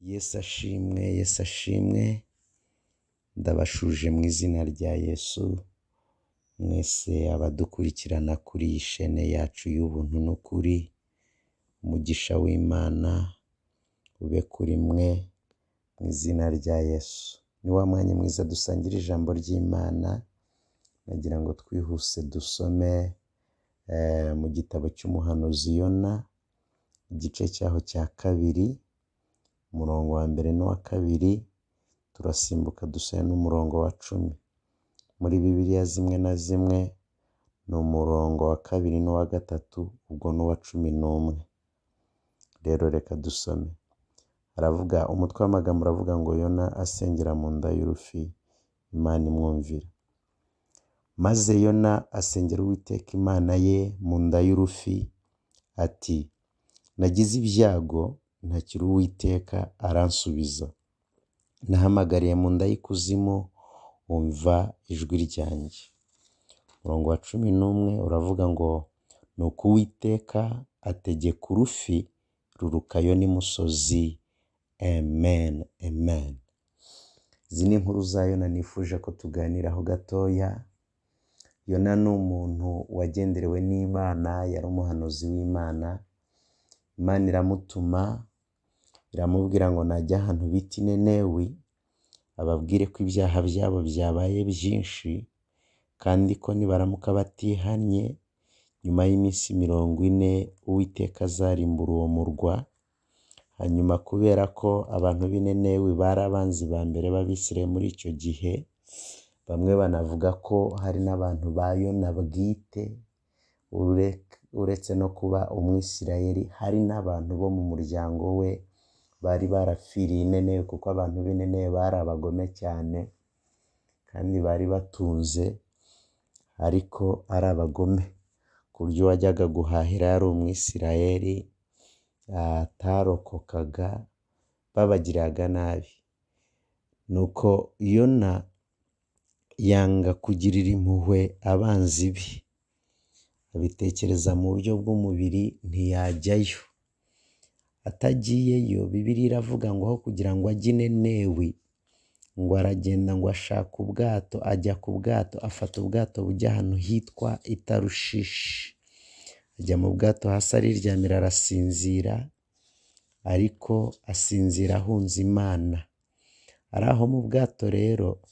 Yesu ashimwe, Yesu ashimwe, ndabashuje mu izina rya Yesu, mwese abadukurikirana kuri iyi shene yacu y'ubuntu n'ukuri, umugisha w'Imana ube kuri mwe mu izina rya Yesu. Ni wa mwanya mwiza dusangira ijambo ry'Imana, nagira ngo twihuse dusome mu gitabo cy'umuhanuzi Yona, igice cyaho cya kabiri, umurongo wa mbere n'uwa kabiri, turasimbuka dusaya n'umurongo wa 10. Muri Bibiliya zimwe na zimwe ni umurongo wa kabiri n'uwa gatatu, ubwo n'uwa 11. Rero reka dusome. Aravuga, umutwe w'amagambo uravuga ngo Yona asengera mu nda y'urufi, Imana imwumvira. Maze Yona asengera Uwiteka Imana ye mu nda y'urufi, ati, nagize ibyago ntakiri Uwiteka aransubiza. Nahamagariye mu nda y'ikuzimu, umva ijwi ryanjye. Umurongo wa 11 uravuga ngo, nuko Uwiteka ategeka urufi ruruka Yona imusozi. Amen, amen. Izi ni inkuru za Yona nifuje ko tuganiraho gatoya. Yona ni umuntu wagenderewe n'Imana, yari umuhanuzi w'Imana. Imana iramutuma, iramubwira ngo najya ahantu bita Ninewi, ababwire ko ibyaha byabo byabaye byinshi, kandi ko nibaramuka batihannye, nyuma y'iminsi 40 Uwiteka azarimbura uwo murwa. Hanyuma kubera ko abantu b'i Ninewi bari abanzi ba mbere b'Abisirayeli muri icyo gihe, bamwe banavuga ko hari n'abantu ba Yona bwite, uretse no kuba umwisirayeli, hari n'abantu bo mu muryango we bari barapfiriye i Ninewi, kuko abantu b'i Ninewi bari abagome cyane kandi bari batunze, ariko ari abagome ku buryo wajyaga guhahira yari umwisirayeli atarokokaga, babagiraga nabi. Nuko Yona yanga kugirira impuhwe abanzi be, abitekereza mu buryo bw'umubiri, ntiyajyayo. Atagiyeyo, Bibiliya iravuga ngo aho kugira ngo ajye i Ninewi, ngo aragenda ngo ashaka ubwato, ajya ku bwato, afata ubwato bujya ahantu hitwa i Tarushishi. Ajya mu bwato hasi ariryamira arasinzira, ariko asinzira ahunze Imana. Ari aho mu bwato rero,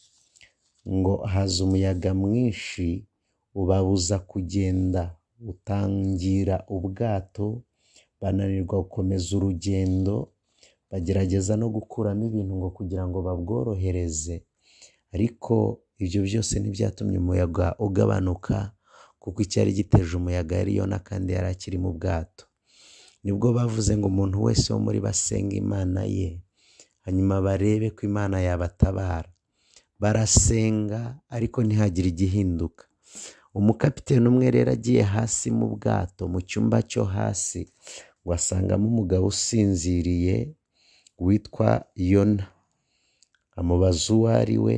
ngo haza umuyaga mwinshi ubabuza kugenda, utangira ubwato, bananirwa gukomeza urugendo, bagerageza no gukuramo ibintu ngo kugira ngo babworohereze, ariko ibyo byose ntibyatumye umuyaga ugabanuka, kuko icyari giteje umuyaga yari Yona kandi yari akiri mu bwato. Nibwo bavuze ngo umuntu wese wo muri basenga Imana ye, hanyuma barebe ko Imana yabatabara. Barasenga ariko ntihagire igihinduka. Umukapiteni umwe rero agiye hasi mu bwato, mu cyumba cyo hasi, ngo asangamo umugabo usinziriye witwa Yona. Amubaza uwo ari we,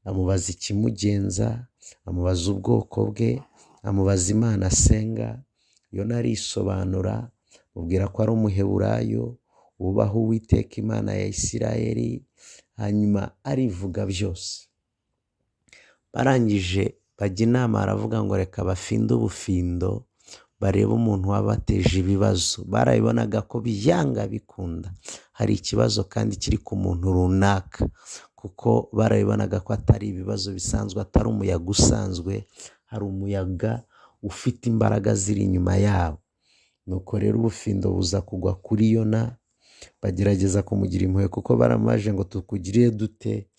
amubaza ikimugenza, amubaza ubwoko bwe, amubaza Imana asenga. Yona arisobanura, mubwira ko ari umuheburayo wubaha Uwiteka Imana ya Isirayeli, hanyuma arivuga byose. Barangije bajya inama, aravuga ngo reka bafinde ubufindo, barebe umuntu wabateje ibibazo. Barabibonaga ko byanga bikunda hari ikibazo kandi kiri ku muntu runaka, kuko barabibonaga ko atari ibibazo bisanzwe, atari umuyaga usanzwe, hari umuyaga ufite imbaraga ziri inyuma yabo. Nuko rero ubufindo buza kugwa kuri Yona, bagerageza kumugira impuhwe kuko baramaje ngo tukugiriye dute.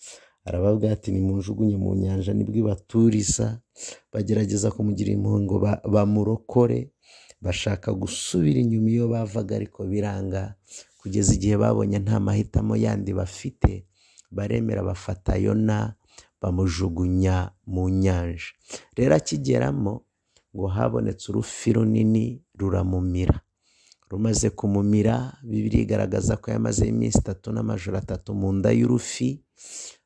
Arababwira ati nimunjugunye mu nyanja nibwo ibaturiza. Bagerageza kumugira impuhwe ngo bamurokore, bashaka gusubira inyuma iyo bavaga, ariko biranga, kugeza igihe babonye nta mahitamo yandi bafite, baremera bafata Yona bamujugunya mu nyanja. Rero akigeramo ngo habonetse urufi runini ruramumira. Rumaze kumumira, Bibiliya igaragaza ko yamaze iminsi 3 n'amajoro 3 mu nda y'urufi.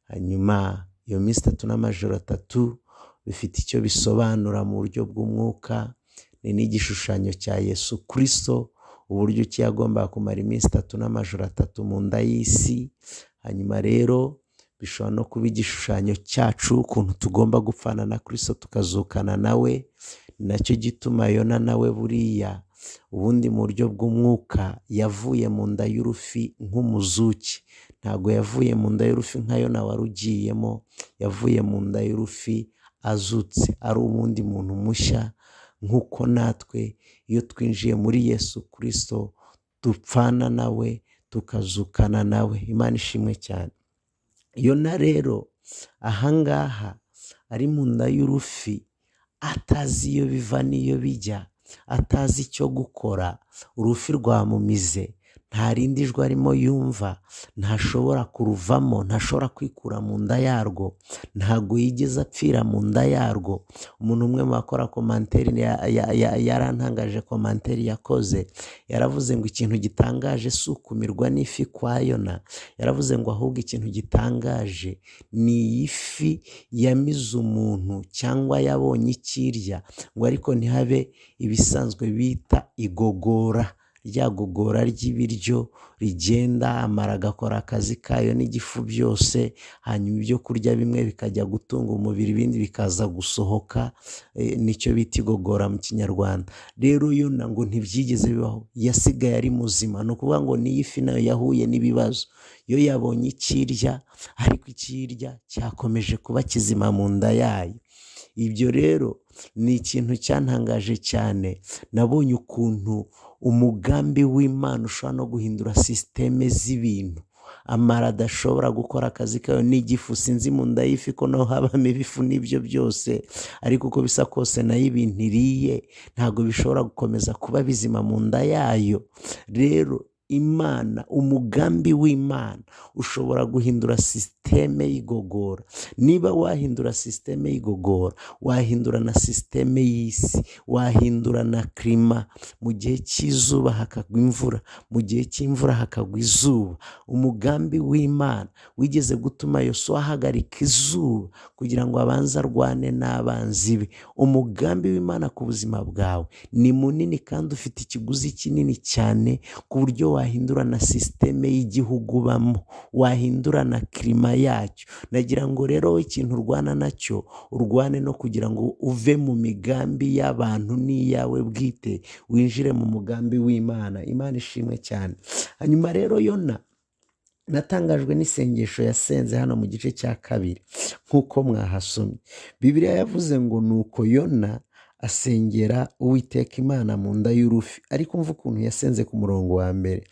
Hanyuma iyo minsi 3 n'amajoro 3 bifite icyo bisobanura mu buryo bw'umwuka. Ni n'igishushanyo cya Yesu Kristo uburyo ki yagombaga kumara iminsi 3 n'amajoro 3 mu nda y'isi. Hanyuma rero bishobora no kuba igishushanyo cyacu ukuntu tugomba gupfana na Kristo tukazukana nawe. Nacyo gituma Yona nawe buriya ubundi mu buryo bw'umwuka yavuye mu nda y'urufi nk'umuzuki, ntabwo yavuye mu nda y'urufi nka Yona wari ugiyemo, yavuye mu nda y'urufi azutse ari uwundi muntu mushya. Nk'uko natwe iyo twinjiye muri Yesu Kristo dupfana nawe tukazukana nawe. Imana ishimwe cyane. Yona rero ahangaha ari mu nda y'urufi atazi iyo biva n'iyo bijya, atazi icyo gukora, urufi rwamumize, nta rindi jwi arimo yumva, ntashobora kuruvamo, ntashobora kwikura mu nda yarwo, ntago yigeze apfira mu nda yarwo. Umuntu umwe mu bakora komanteri yarantangaje komanteri yakoze, yaravuze ngo ikintu gitangaje si ukumirwa n'ifi kwa Yona, yaravuze ngo ahubwo ikintu gitangaje ni iyi fi yamize umuntu cyangwa yabonye ikirya, ngo ariko ntihabe ibisanzwe bita igogora, rya gogora ry'ibiryo rigenda amara agakora akazi kayo n'igifu byose, hanyuma ibyo kurya bimwe bikajya gutunga umubiri ibindi bikaza gusohoka, nicyo bita igogora mu Kinyarwanda. Rero Yona ngo ntibyigeze bibaho, yasigaye ari muzima. Ni ukuvuga ngo n'iyi fi nayo yahuye n'ibibazo, yo yabonye ikirya ariko ikirya cyakomeje kuba kizima mu nda yayo. Ibyo rero ni ikintu cyantangaje cyane. Nabonye ukuntu umugambi w'Imana ushobora no guhindura sisiteme z'ibintu. Amara adashobora gukora akazi kayo n'igifu, sinzi mu nda y'ifi ko naho habamo ibifu n'ibyo byose, ariko uko bisa kose nayo ibintu iriye ntabwo bishobora gukomeza kuba bizima mu nda yayo. Rero Imana, umugambi w'Imana ushobora guhindura sisiteme y'igogora. Niba wahindura sisiteme y'igogora, wahindura na sisiteme y'isi, wahindura na klima. Mu gihe cy'izuba hakagwa imvura, mu gihe cy'imvura hakagwa izuba. Umugambi w'Imana wigeze gutuma Yosuwa ahagarika izuba kugira ngo abanze arwane n'abanzi be. Umugambi w'Imana ku buzima bwawe ni munini kandi ufite ikiguzi kinini cyane, ku buryo wahindura na sisiteme y'igihugu ubamo, wahindura na klima yacyo. Nagira ngo rero ikintu urwana nacyo, urwane no kugira ngo uve mu migambi y'abantu n'iyawe bwite, winjire mu mugambi w'Imana. Imana ishimwe cyane. Hanyuma rero Yona natangajwe n'isengesho yasenze hano mu gice cya 2 nk'uko mwahasomye. Bibiliya yavuze ngo nuko Yona asengera Uwiteka Imana mu nda y'urufi. Ariko umva ukuntu yasenze ku murongo wa mbere,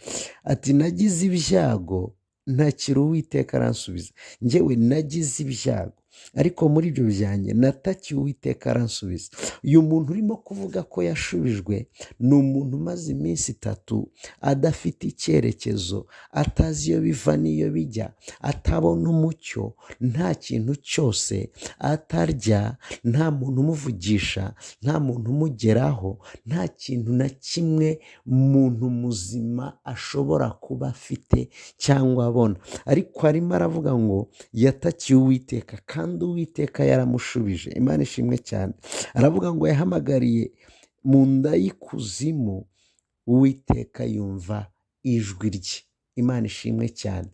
ati nagize ibyago ntakiri Uwiteka aransubiza. Njyewe nagize ibyago, ariko muri ibyo byanjye natakiye Uwiteka aransubiza. Uyu muntu urimo kuvuga ko yashubijwe ni umuntu umaze iminsi 3 adafite icyerekezo, atazi iyo biva n'iyo bijya, atabona umucyo, nta kintu cyose, atarya, nta muntu umuvugisha, nta muntu umugeraho, nta kintu na kimwe umuntu muzima ashobora kuba afite cyangwa abona. Ariko arimo aravuga ngo yatakiye Uwiteka kandi Uwiteka yaramushubije. Imana ishimwe cyane. Aravuga ngo yahamagariye mu nda y'ikuzimu, Uwiteka yumva ijwi rye. Imana ishimwe cyane.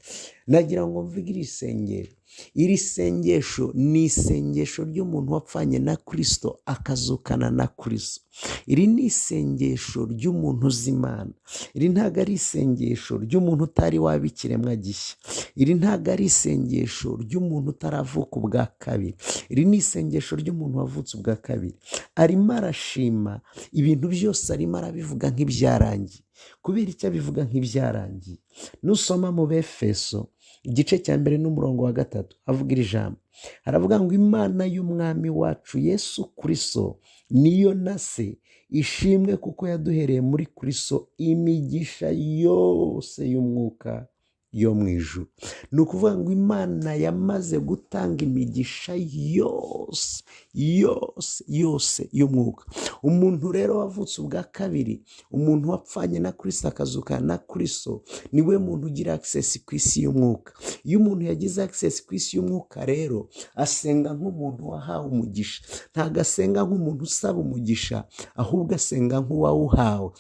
Nagira ngo mvuge iri sengero. Iri sengesho ni isengesho ry'umuntu wapfanye na Kristo akazukana na Kristo. Iri ni isengesho ry'umuntu uzi Imana. Iri ntabwo ari isengesho ry'umuntu utari waba ikiremwa gishya. Iri ntabwo ari isengesho ry'umuntu utaravuka ubwa kabiri. Iri ni isengesho ry'umuntu wavutse ubwa kabiri. Arimo arashima ibintu byose, arimo arabivuga nk'ibyarangiye. Kubera icyo abivuga nk'ibyarangiye, nusoma mu Befeso igice cya 1 n'umurongo wa 3 avuga iri jambo. Aravuga ngo Imana y'umwami wacu Yesu Kristo niyo na se ishimwe, kuko yaduhereye muri Kristo imigisha yose y'umwuka yo mu ijuru. Ni ukuvuga ngo Imana yamaze gutanga imigisha yose yose yose y'umwuka. Umuntu rero wavutse ubwa kabiri, umuntu wapfanye na Kristo akazukana na Kristo, niwe muntu ugira access ku isi y'umwuka. Iyo umuntu yagize access ku isi y'umwuka rero asenga nk'umuntu wahawe umugisha. Ntago asenga nk'umuntu usaba umugisha, ahubwo asenga nk'uwawuhawe.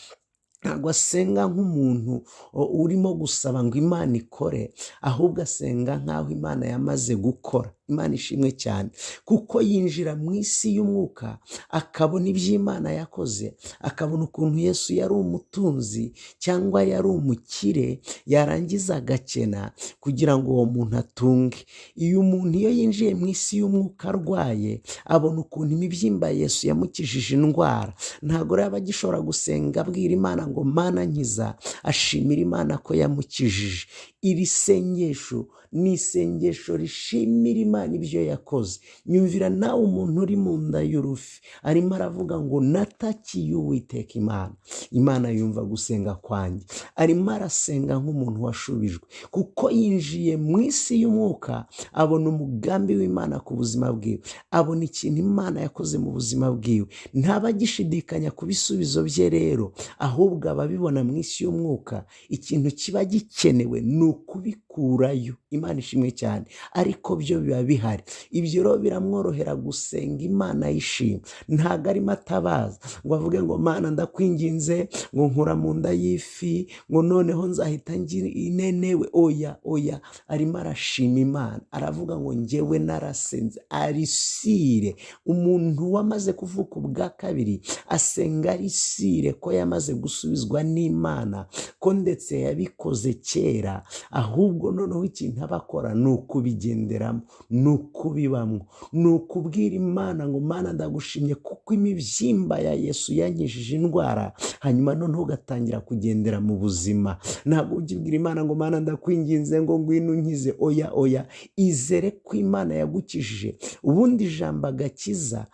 ntabwo asenga nk'umuntu urimo gusaba ngo Imana ikore, ahubwo asenga nk'aho Imana yamaze gukora. Imana ishimwe cyane, kuko yinjira mu isi y'umwuka akabona ibyo Imana yakoze, akabona ukuntu Yesu yari umutunzi cyangwa yari umukire, yarangiza agakena kugira ngo uwo muntu atunge. Iyo umuntu iyo yinjiye mu isi y'umwuka arwaye, abona ukuntu imibyimba Yesu yamukijije indwara, ntabwo rero aba agishobora gusenga abwira Imana ngo Mana nkiza, ashimira Imana ko yamukijije. Iri sengesho ni isengesho rishimira Imana ibyo yakoze. Nyumvira nawe umuntu uri mu nda y'urufi arimo aravuga ngo natakiye Uwiteka Imana. Imana yumva gusenga kwanjye. Arimo arasenga nk'umuntu washubijwe, kuko yinjiye mu isi y'umwuka abona umugambi w'Imana ku buzima bwiwe, abona ikintu Imana yakoze mu buzima bwiwe. Ntaba agishidikanya ku bisubizo bye rero, ahubwo ababibona mu isi y'umwuka. Ikintu kiba gikenewe ni ukubikurayo. Imana ishimwe cyane, ariko byo biba bihari. Ibyo rero biramworohera gusenga Imana yishimye. Ntabwo arimo atabaza ngo avuge ngo Mana ndakwinginze ngo nkura mu nda y'ifi ngo noneho nzahita ngira inenewe. Oya, arimo arashima Imana, aravuga ngo njyewe narasenze. Arisire. Umuntu wamaze kuvuka ubwa kabiri asenga arisire ko yamaze gusubizwa n'Imana, ko ndetse yabikoze kera, ahubwo noneho ikintu abakora ni ukubigenderamo, ni ukubibamo, ni ukubwira Imana ngo Mana ndagushimye kuko imibyimba ya Yesu yankijije indwara. Hanyuma noneho ugatangira kugendera mu buzima. Ntabwo ugibwira Imana ngo Mana ndakwinginze ngo ngwino unkize. Oya, izere ko Imana yagukijije. Ubundi ijambo agakiza,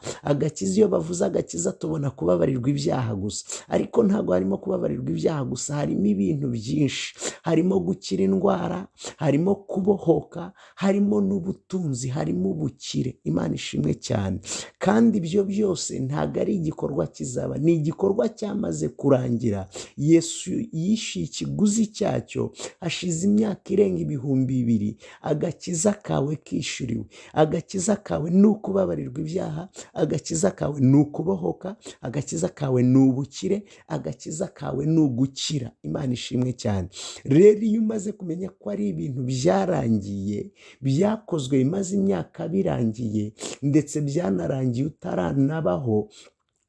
iyo bavuze agakiza tubona kubabarirwa ibyaha gusa, ariko ntabwo harimo kubabarirwa ibyaha gusa, harimo ibintu byinshi. Harimo gukira indwara, harimo kubohoka, harimo n'ubutunzi, harimo ubukire. Imana ishimwe cyane. Kandi ibyo byose ntabwo ari igikorwa kizaba, ni igikorwa cyamaze kurangira. Yesu yishyuye ikiguzi cyacyo hashize imyaka irenga 2000. Agakiza kawe kishyuriwe. Agakiza kawe ni ukubabarirwa ibyaha, agakiza kawe ni ukubohoka, agakiza kawe ni ubukire, agakiza kawe ni ugukira. Imana ishimwe cyane. Rero iyo umaze kumenya ko ari ibintu byarangiye, byakozwe bimaze imyaka birangiye, ndetse byanarangiye utaranabaho,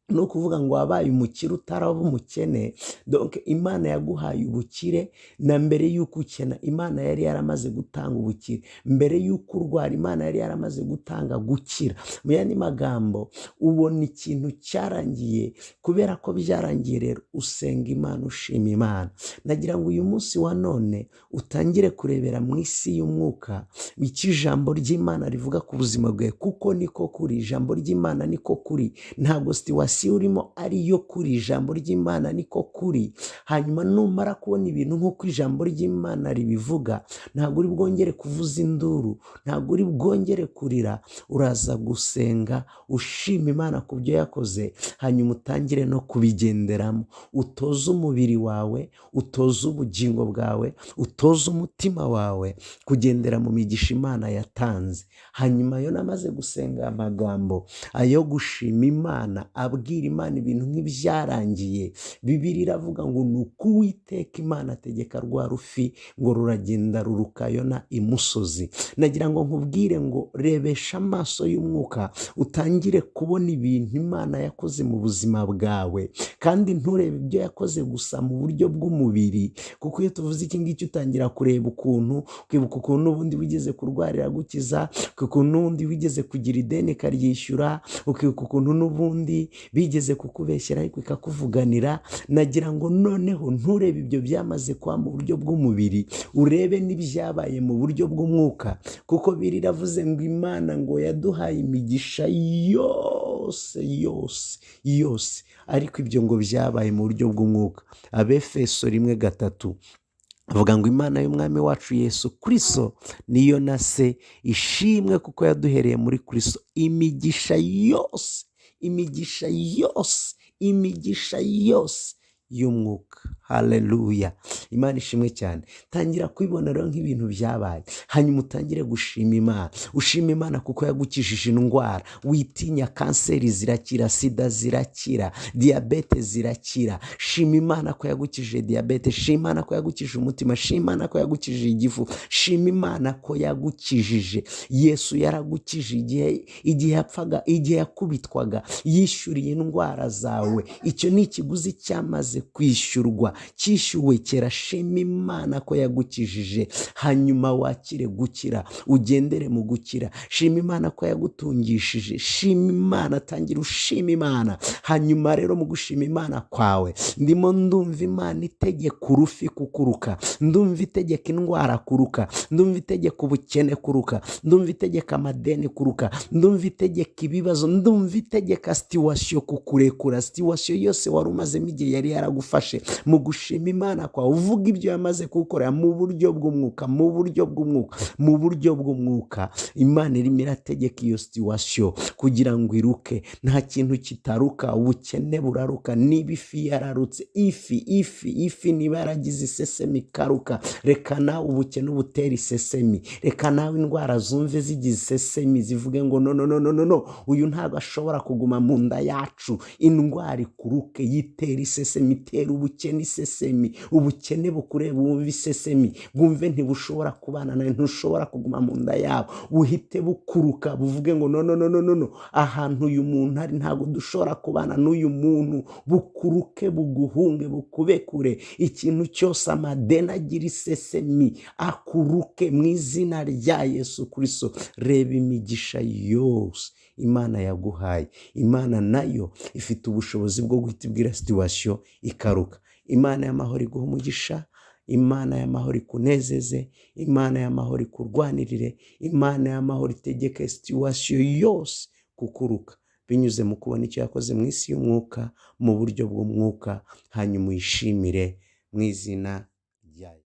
ni ukuvuga ngo wabaye umukire utaraba umukene. Donc Imana yaguhaye ubukire, na mbere y'uko ukena Imana yari yaramaze gutanga ubukire. Mbere y'uko urwara Imana yari yaramaze gutanga gukira. Mu yandi magambo, ubona ikintu cyarangiye. Kubera ko byarangiye rero usenga Imana, ushima Imana. Nagira ngo uyu munsi wa none utangire kurebera mu isi y'umwuka icyo ijambo ry'Imana rivuga ku buzima bwawe, kuko niko kuri. Ijambo ry'Imana niko kuri, ntabwo situation urimo ariyo kuri. Ijambo ry'Imana niko kuri. Hanyuma numara kubona ibintu nk'uko ijambo ry'Imana ribivuga, ntabwo uri bwongere kuvuza induru, ntabwo uri bwongere kurira. Uraza gusenga ushima Imana ku byo yakoze, hanyuma utangire no kubigenderamo. Utoze umubiri wawe, utoze ubugingo bwawe, utoze umutima wawe kugendera mu migisha Imana yatanze. Hanyuma yo namaze gusenga amagambo ayo gushima Imana, abwira Imana ibintu nk'ibyarangiye. Bibiliya iravuga ngo ni uko Uwiteka Imana ategeka rwa rufi ngo ruragenda ruruka Yona imusozi. Nagira ngo nkubwire ngo rebesha amaso y'umwuka, utangire kubona ibintu Imana yakoze mu buzima bwawe, kandi nturebe ibyo yakoze gusa mu buryo bw'umubiri, kuko iyo tuvuze iki ngiki utangira kureba ukuntu, ukibuka ukuntu ubundi wigeze kurwarira gukiza, ukuntu n'ubundi wigeze kugira ideni karyishyura, ukibuka ukuntu n'ubundi bigeze kukubeshyera ariko ikakuvuganira. Nagira ngo noneho nturebe ibyo byamaze kuba mu buryo bw'umubiri, urebe n'ibyabaye mu buryo bw'umwuka, kuko biravuze ngo Imana ngo yaduhaye imigisha yose, ariko ibyo ngo byabaye mu buryo bw'umwuka. Abefeso 1:3 avuga ngo Imana y'umwami wacu Yesu Kristo niyo na se ishimwe, kuko yaduhereye muri Kristo imigisha yose y'umwuka. Haleluya, Imana ishimwe cyane. Tangira kwibona rero nk'ibintu byabaye, hanyuma utangire gushima Imana. Ushima Imana kuko yagukijije indwara. Witinya, kanseri zirakira, sida zirakira, diyabete zirakira. Shima Imana ko yagukijije diyabete, shima Imana ko yagukijije umutima, shima Imana ko yagukijije igifu, shima Imana ko yagukijije. Yesu yaragukije igihe yapfaga, igihe yakubitwaga, yishyuriye indwara zawe. Icyo ni ikiguzi cyamaze kwishyurwa, cyishyuwe kera. Shima Imana ko yagukijije, hanyuma wakire gukira, ugendere mu gukira. Shima Imana ko yagutungishije, shima Imana, tangira ushima Imana. Hanyuma rero mu gushima Imana kwawe, ndimo ndumva Imana itegeka urufi kukuruka, ndumva itegeka indwara kuruka, ndumva itegeka ubukene kuruka, ndumva itegeka amadeni kuruka, ndumva itegeka ibibazo, ndumva itegeka situwasiyo kukurekura. Situwasiyo yose wari umazemo igihe yari yaragufashe, mu gushima Imana kwawe uvuga ibyo yamaze kugukorera mu buryo bw'umwuka, mu buryo bw'umwuka, mu buryo bw'umwuka. Imana irimo irategeka iyo situwasiyo kugira ngo iruke. Nta kintu kitaruka, ubukene buraruka. Niba ifi yararutse, ifi niba yaragize isesemi ikaruka, reka nawe ubukene ubutera isesemi, reka nawe indwara zumve zigize isesemi, zivuge ngo no, uyu ntabwo ashobora kuguma mu nda yacu. Indwara ikuruke, yitera isesemi, itera ubukene isesemi, ubukene bukureba wumve isesemi, bwumve ntibushobora kubana nawe, ntushobora kuguma mu nda yabo, buhite bukuruka, buvuge ngo no, ahantu uyu muntu ari ntabwo dushobora kubana n'uyu muntu. Bukuruke, buguhunge, bukubekure. Ikintu cyose amadeni agira isesemi akuruke mu izina rya Yesu Kristo. Reba imigisha yose Imana yaguhaye. Imana nayo ifite ubushobozi bwo guhita ibwira situwasiyo ikaruka. Imana y'amahoro iguha umugisha, Imana y'amahoro ikunezeze, Imana y'amahoro ikurwanirire, Imana y'amahoro itegeke situwasiyo yose kukuruka, binyuze mu kubona icyo yakoze mu isi y'umwuka, mu buryo bw'umwuka, hanyuma uyishimire mu izina ryayo.